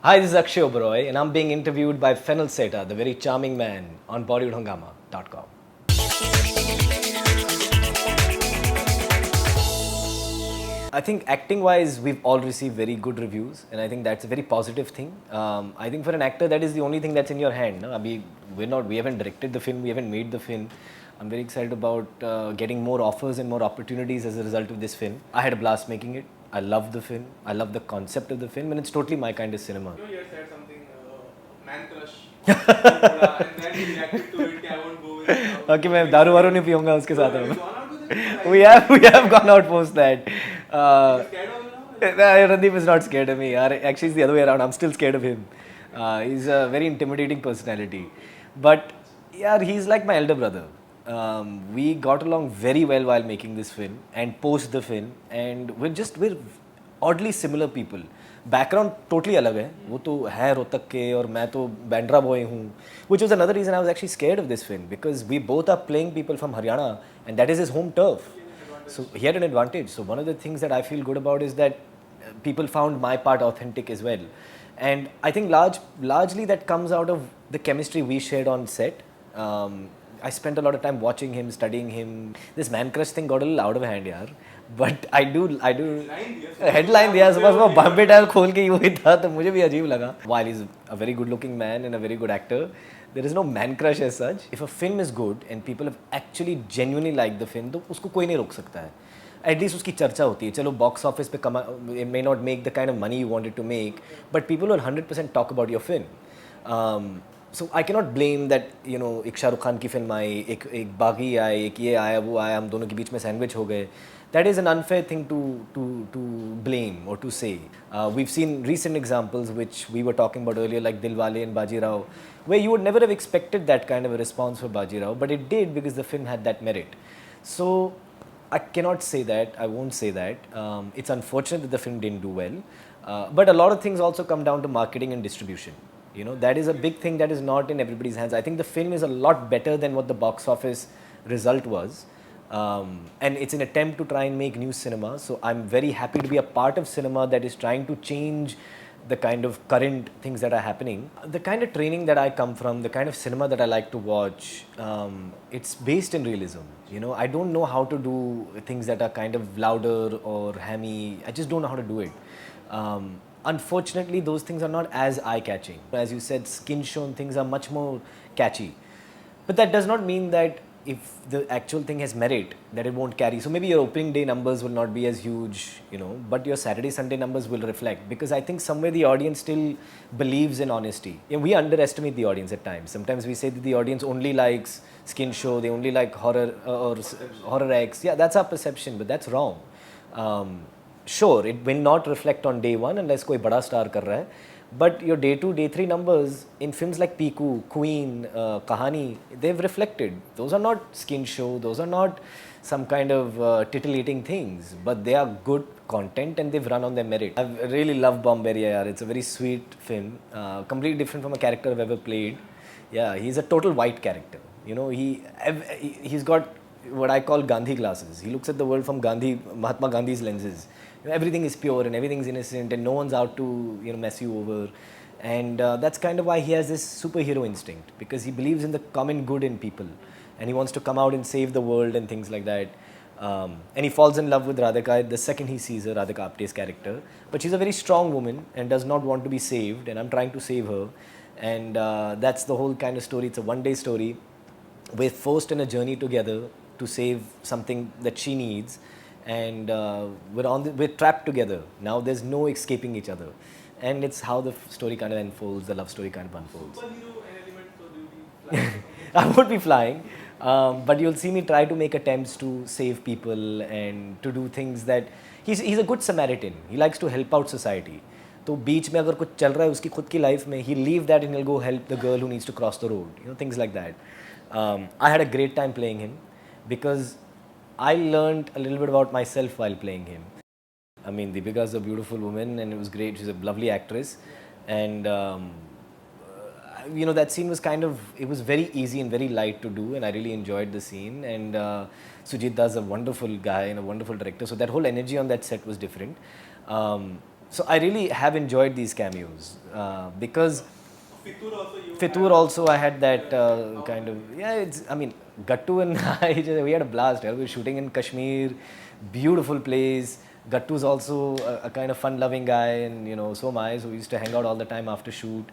Hi, this is Akshay Oberoi, and I'm being interviewed by Fennel Seta, the very charming man, on BollywoodHungama.com. I think acting-wise, we've all received very good reviews, and I think that's a very positive thing. I think for an actor, that is the only thing that's in your hand. No? We haven't directed the film, we haven't made the film. I'm very excited about getting more offers and more opportunities as a result of this film. I had a blast making it. I love the film. I love the concept of the film, and it's totally my kind of cinema. You said something, man crush, and then he reacted to it. I won't go with it. Okay, मैं दारू वारू नहीं पीऊंगा उसके साथ Have you में. gone out with it? We have gone out post that. Scared of it now? Randeep is not scared of me. Actually, it's the other way around. I'm still scared of him. He's a very intimidating personality. But yeah, he's like my elder brother. We got along very well while making this film and post the film, and we're oddly similar people. Background totally अलग है. वो तो है रोहतक के और मैं तो Bandra boy हूँ, which was another reason I was actually scared of this film, because we both are playing people from Haryana and that is his home turf. So he had an advantage. So one of the things that I feel good about is that people found my part authentic as well. And I think largely that comes out of the chemistry we shared on set. I spent a lot of time watching him, studying him. This man crush thing got a little out of hand, yaar. But I do headline दिया सुबह सुबह Bombay tile खोल के ही था तो मुझे भी अजीब लगा. While he's a very good looking man and a very good actor, there is no man crush as such. If a film is good and people have actually genuinely liked the film, तो उसको कोई नहीं रोक सकता है. At least उसकी चर्चा होती है. चलो box office पे it may not make the kind of money you wanted to make, but people will 100% talk about your film. So I cannot blame that, you know, एक शाहरुख खान की फिल्म आई, एक बागी आई, एक ये आया वो आया, हम दोनों के बीच में सैंडविच हो गए. That is an unfair thing to blame or to say. We've seen recent examples which we were talking about earlier, like Dilwale and Baji Rao, where you would never have expected that kind of a response for Baji Rao, but it did because the film had that merit. So I cannot say that, I won't say that. It's unfortunate that the film didn't do well, but a lot of things also come down to marketing and distribution. You know, that is a big thing that is not in everybody's hands. I think the film is a lot better than what the box office result was. And it's an attempt to try and make new cinema. So I'm very happy to be a part of cinema that is trying to change the kind of current things that are happening. The kind of training that I come from, the kind of cinema that I like to watch, it's based in realism. You know, I don't know how to do things that are kind of louder or hammy. I just don't know how to do it. Unfortunately, those things are not as eye-catching. As you said, skin shown things are much more catchy. But that does not mean that if the actual thing has merit, that it won't carry. So maybe your opening day numbers will not be as huge, you know, but your Saturday, Sunday numbers will reflect, because I think somewhere the audience still believes in honesty. And we underestimate the audience at times. Sometimes we say that the audience only likes skin show, they only like horror or horror X. Yeah, that's our perception, but that's wrong. Sure, it will not reflect on day one unless कोई बड़ा star कर रहा है. But your day 2, day 3 numbers in films like Piku, Queen, Kahani, they've reflected. Those are not skin show, those are not some kind of titillating things, but they are good content and they've run on their merit. I really love Bomberia, yaar. It's a very sweet film, completely different from a character I've ever played. Yeah, he's a total white character. You know, he's got what I call Gandhi glasses. He looks at the world from Mahatma Gandhi's lenses. You know, everything is pure and everything's innocent and no one's out to, you know, mess you over. And that's kind of why he has this superhero instinct, because he believes in the common good in people and he wants to come out and save the world and things like that. And he falls in love with Radhika the second he sees her, Radhika Apte's character. But she's a very strong woman and does not want to be saved, and I'm trying to save her. And that's the whole kind of story. It's a one-day story. We're forced in a journey together to save something that she needs, and we're trapped together. Now there's no escaping each other, and it's how the story kind of unfolds, the love story kind of unfolds. Superhero element, so do you be flying? I won't be flying, but you'll see me try to make attempts to save people and to do things that he's a good Samaritan. He likes to help out society. तो बीच में अगर कुछ चल रहा है उसकी खुद की लाइफ में, he'll leave that and he'll go help the girl who needs to cross the road. You know, things like that. I had a great time playing him, because I learned a little bit about myself while playing him. I mean, Deepika is a beautiful woman and it was great. She's a lovely actress. And, you know, that scene was it was very easy and very light to do, and I really enjoyed the scene. And Sujit Das is a wonderful guy and a wonderful director. So that whole energy on that set was different. So I really have enjoyed these cameos because Fitur also you Fitur had, also I had that how kind was of, it? yeah, it's, I mean, Gattu and we had a blast. Yeah? We were shooting in Kashmir, beautiful place. Gattu's also a kind of fun-loving guy, and you know, so am I. So we used to hang out all the time after shoot.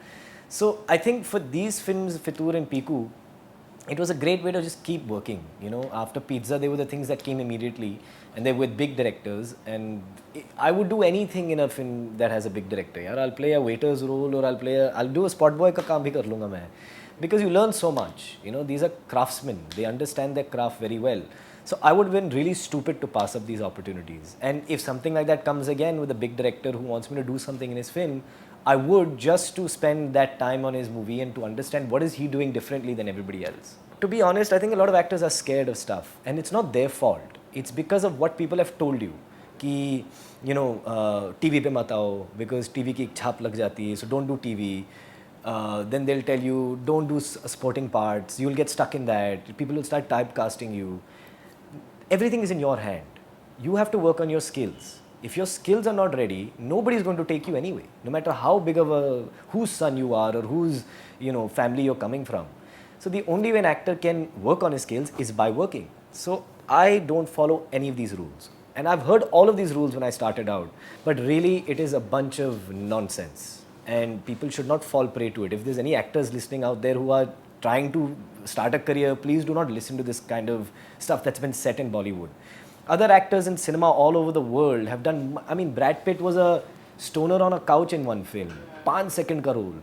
So I think for these films, Fitur and Piku, it was a great way to just keep working. You know, after Pizza, they were the things that came immediately, and they were with big directors. And I would do anything in a film that has a big director. Yeah, I'll play a waiter's role, or I'll do a spot boy ka kaam bhi kar lunga main. Because you learn so much. You know, these are craftsmen. They understand their craft very well. So I would have been really stupid to pass up these opportunities. And if something like that comes again with a big director who wants me to do something in his film, I would, just to spend that time on his movie and to understand what is he doing differently than everybody else. To be honest, I think a lot of actors are scared of stuff, and it's not their fault. It's because of what people have told you. कि you know TV पे मत आओ because TV की एक छाप लग जाती है, so don't do TV. Then they'll tell you don't do sporting parts, you'll get stuck in that, people will start typecasting you. Everything is in your hand. You have to work on your skills. If your skills are not ready, nobody is going to take you anyway, no matter how big of a, whose son you are or whose, you know, family you're coming from. So the only way an actor can work on his skills is by working. So I don't follow any of these rules. And I've heard all of these rules when I started out, but really it is a bunch of nonsense. And people should not fall prey to it. If there's any actors listening out there who are trying to start a career, please do not listen to this kind of stuff that's been set in Bollywood. Other actors in cinema all over the world have done, I mean, Brad Pitt was a stoner on a couch in one film, 5 second ka role.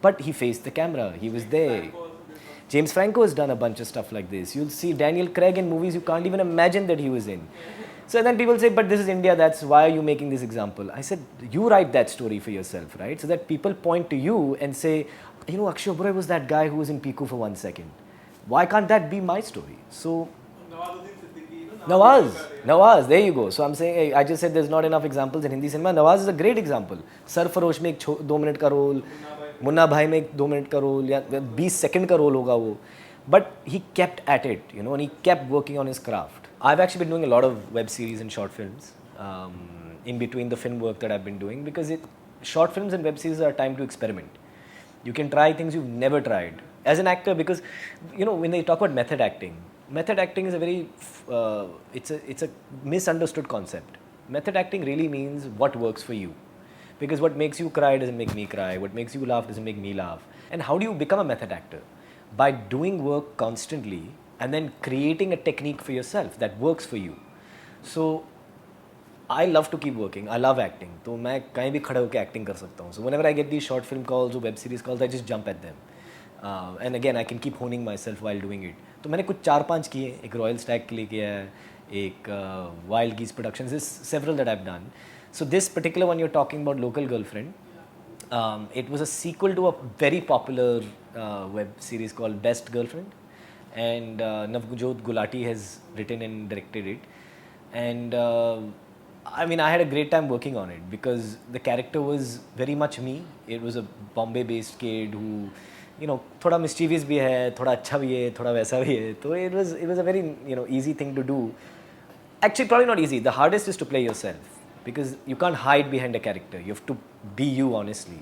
But he faced the camera, he was there. Franco also did one. James Franco has done a bunch of stuff like this. You'll see Daniel Craig in movies you can't even imagine that he was in. So then people say, but this is India, that's why are you making this example? I said, you write that story for yourself, right? So that people point to you and say, you know, Akshay Oberoi was that guy who was in Piku for 1 second. Why can't that be my story? So Nawazuddin Siddiqui, you know, Nawaz, there you go. So I'm saying, hey, I just said there's not enough examples in Hindi cinema. Nawaz is a great example. Sarfarosh में एक 2 minute का role, Munna भाई में एक 2 minute का role या 20 second का role होगा वो. But he kept at it, you know, and he kept working on his craft. I've actually been doing a lot of web series and short films in between the film work that I've been doing because short films and web series are a time to experiment. You can try things you've never tried as an actor because, you know, when they talk about method acting is a very, it's a misunderstood concept. Method acting really means what works for you. Because what makes you cry doesn't make me cry. What makes you laugh doesn't make me laugh. And how do you become a method actor? By doing work constantly and then creating a technique for yourself that works for you. So I love to keep working. I love acting. तो मैं कहीं भी खड़े होकर acting कर सकता हूँ. So whenever I get these short film calls or web series calls, I just jump at them. And again, I can keep honing myself while doing it. तो मैंने कुछ 4-5 किए. एक Royal Stag के लिए किया है, एक Wild Geese Productions. There's several that I've done. So this particular one you're talking about, Local Girlfriend, it was a sequel to a very popular web series called Best Girlfriend, and Navjot Gulati has written and directed it. And I mean, I had a great time working on it because the character was very much me. It was a Bombay-based kid who, you know, थोड़ा mischievous भी है, थोड़ा अच्छा भी है, थोड़ा वैसा भी है. So it was a very, you know, easy thing to do. Actually, probably not easy. The hardest is to play yourself because you can't hide behind a character. You have to be you, honestly.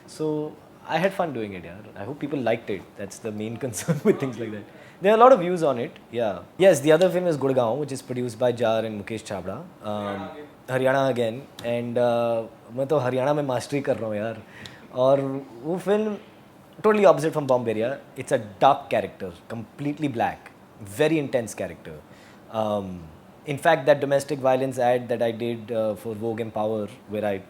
So I had fun doing it. Yeah. I hope people liked it. That's the main concern with things like that. There are a lot of views on it. Yeah. Yes, the other film is Gurgaon, which is produced by Jar and Mukesh Chabra. Haryana again. And मैं तो हरियाणा में mastery कर रहा हूँ यार. और वो film totally opposite from Bomberia. It's a dark character, completely black, very intense character. In fact, that domestic violence ad that I did for Vogue Empower, where I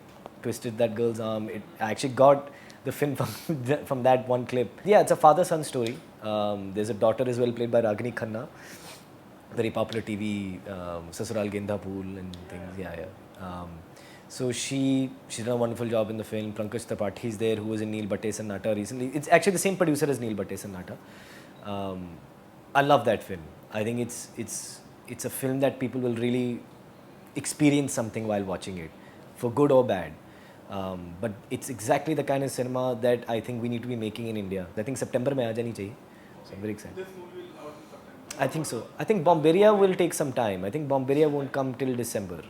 twisted that girl's arm, I actually got the film from that one clip. Yeah, it's a father-son story. There's a daughter as well, played by Ragini Khanna, very popular TV, Sasural Genda Pool and things. Yeah. So she's done a wonderful job in the film. Pankaj Tripathi is there, who was in Neel Bhatte Sannata recently. It's actually the same producer as Neel Bhatte Sannata. I love that film. I think it's a film that people will really experience something while watching it, for good or bad. But it's exactly the kind of cinema that I think we need to be making in India. I think September mein aa jani chahiye. So I'm very excited. This movie will out in September. I think so. I think Bomberia will take some time. I think Bomberia won't come till December.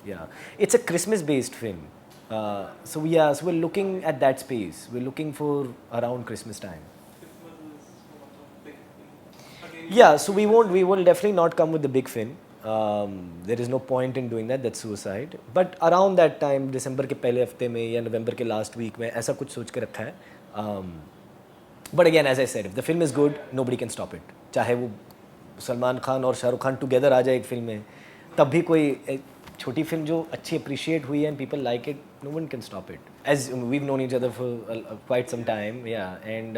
Yeah. It's a Christmas-based film. So we're looking at that space. We're looking for around Christmas time. Christmas is so much of big thing. Again, Yeah, so we will definitely not come with the big fin. There is no point in doing that. That's suicide. But around that time, December के पहले हफ्ते में या November के last week में ऐसा कुछ सोच के रखा है. But again, as I said, if the film is good, nobody can stop it. चाहे वो सलमान खान और शाहरुख खान together आ जाए एक फिल्म में, तब भी कोई एक छोटी फिल्म जो अच्छी appreciate हुई है and people like it, no one can stop it. As we've known each other for quite some time, yeah, and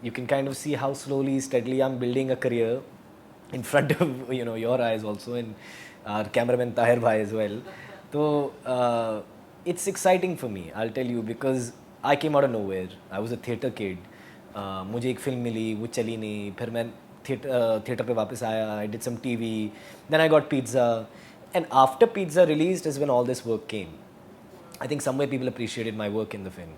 you can kind of see how slowly, steadily I'm building a career in front of your eyes also, and our cameraman Tahir bhai as well. So it's exciting for me, I'll tell you, because I came out of nowhere. I was a theatre kid. मुझे एक film मिली, वो चली नहीं, फिर मैं theatre पे वापस आया. I did some TV, then I got Pizza, and after Pizza released is when all this work came. I think somewhere people appreciated my work in the film,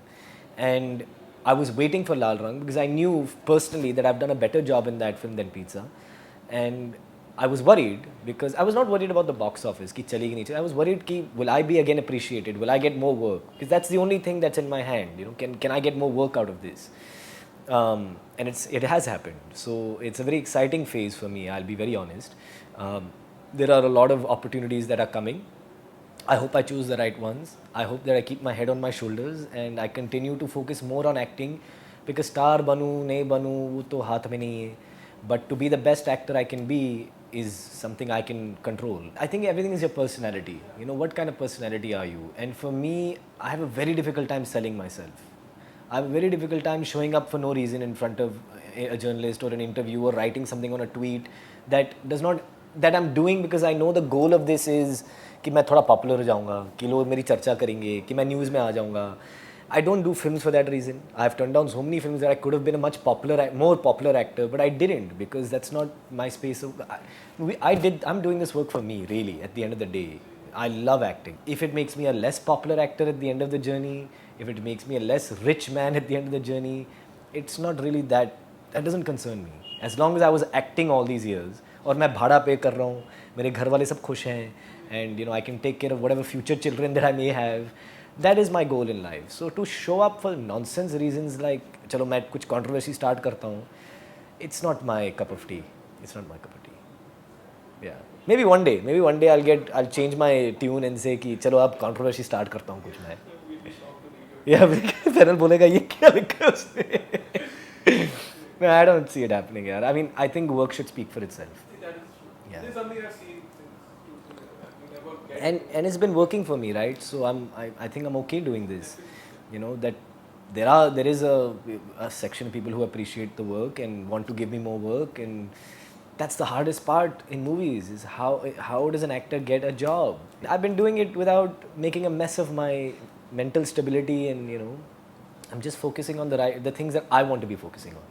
and I was waiting for Lal Rang because I knew personally that I've done a better job in that film than Pizza, and I was worried because I was not worried about the box office कि चलेगी नहीं चलेगी. I was worried कि will I be again appreciated, will I get more work, because that's the only thing that's in my hand. Can I get more work out of this? And it has happened. So it's a very exciting phase for me, I'll be very honest. There are a lot of opportunities that are coming. I hope I choose the right ones. I hope that I keep my head on my shoulders and I continue to focus more on acting, because star banu, nahi banu, wo to haath mein nahi hai. But to be the best actor I can be is something I can control. I think everything is your personality. What kind of personality are you? And for me, I have a very difficult time selling myself. I have a very difficult time showing up for no reason in front of a journalist or an interview, or writing something on a tweet that I'm doing because I know the goal of this is कि मैं थोड़ा popular हो जाऊँगा, कि लोग मेरी चर्चा करेंगे, कि मैं न्यूज़ में आ जाऊँगा. I don't do films for that reason. I've turned down so many films that I could have been a much more popular actor, but I didn't, because that's not my space. I'm doing this work for me, really, at the end of the day. I love acting. If it makes me a less popular actor at the end of the journey, if it makes me a less rich man at the end of the journey, it's not really that doesn't concern me. As long as I was acting all these years, और मैं भाड़ा पे कर रहा हूँ, मेरे घर वाले सब खुश हैं, and I can take care of whatever future children that I may have, that is my goal in life. So to show up for nonsense reasons like चलो मैं कुछ controversy start करता हूँ, it's not my cup of tea. It's not my cup of tea. Yeah. Maybe one day I'll change my tune and say कि चलो अब controversy start करता हूँ कुछ मैं. Yeah, Feral बोलेगा ये क्या लिखा है उसने? No, I don't see it happening, yaar. I mean, I think work should speak for itself. That is true. Yeah. This is something I've seen since you never get And it's been working for me, right? So I think I'm okay doing this. That there is a section of people who appreciate the work and want to give me more work, and that's the hardest part in movies, is how does an actor get a job? I've been doing it without making a mess of my mental stability, and I'm just focusing on the things that I want to be focusing on.